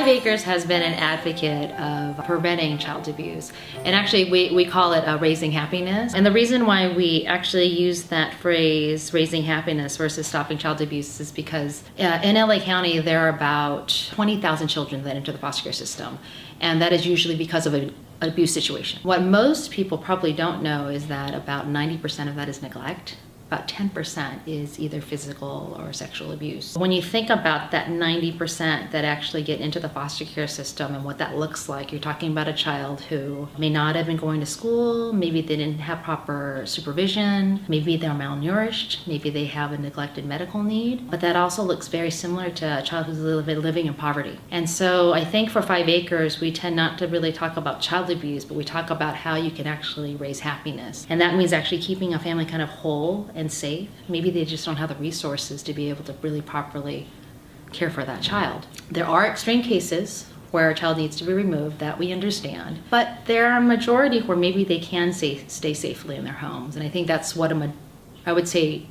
5 Acres has been an advocate of preventing child abuse. And actually we call it raising happiness. And the reason why we actually use that phrase, raising happiness versus stopping child abuse, is because in LA County, there are about 20,000 children that enter the foster care system. And that is usually because of an abuse situation. What most people probably don't know is that about 90% of that is neglect. About 10% is either physical or sexual abuse. When you think about that 90% that actually get into the foster care system and what that looks like, you're talking about a child who may not have been going to school, maybe they didn't have proper supervision, maybe they're malnourished, maybe they have a neglected medical need, but that also looks very similar to a child who's living in poverty. And so I think for 5 Acres, we tend not to really talk about child abuse, but we talk about how you can actually raise happiness. And that means actually keeping a family kind of whole and safe. Maybe they just don't have the resources to be able to really properly care for that child. There are extreme cases where a child needs to be removed, that we understand, but there are a majority where maybe they can stay safely in their homes. And I think that's what I would say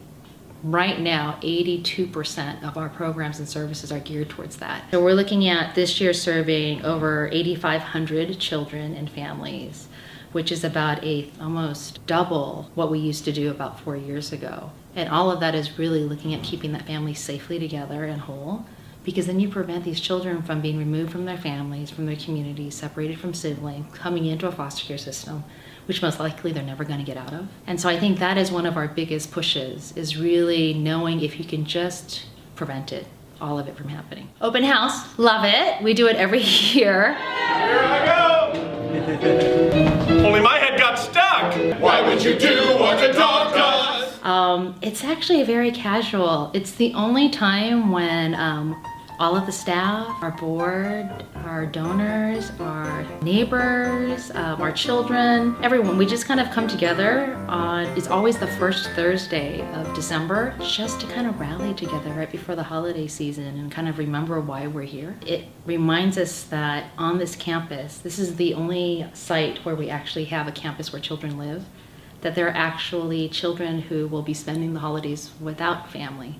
right now, 82% of our programs and services are geared towards that. So we're looking at this year serving over 8,500 children and families, which is about almost double what we used to do about 4 years ago. And all of that is really looking at keeping that family safely together and whole, because then you prevent these children from being removed from their families, from their communities, separated from siblings, coming into a foster care system, which most likely they're never going to get out of. And so I think that is one of our biggest pushes, is really knowing if you can just prevent it, all of it from happening. Open house, love it. We do it every year. Here I go! Only my head got stuck! Why would you do what a dog does? It's actually very casual. It's the only time when all of the staff, our board, our donors, our neighbors, our children, everyone, we just kind of come together on, it's always the first Thursday of December, just to kind of rally together right before the holiday season and kind of remember why we're here. It reminds us that on this campus, this is the only site where we actually have a campus where children live, that there are actually children who will be spending the holidays without family.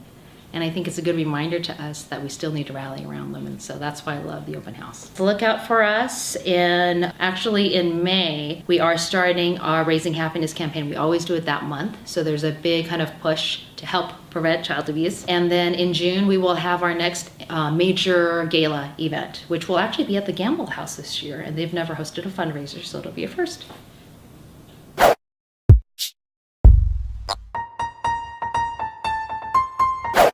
And I think it's a good reminder to us that we still need to rally around them. And so that's why I love the open house. So look out for us. And actually in May, we are starting our Raising Happiness campaign. We always do it that month. So there's a big kind of push to help prevent child abuse. And then in June, we will have our next major gala event, which will actually be at the Gamble House this year. And they've never hosted a fundraiser, so it'll be a first.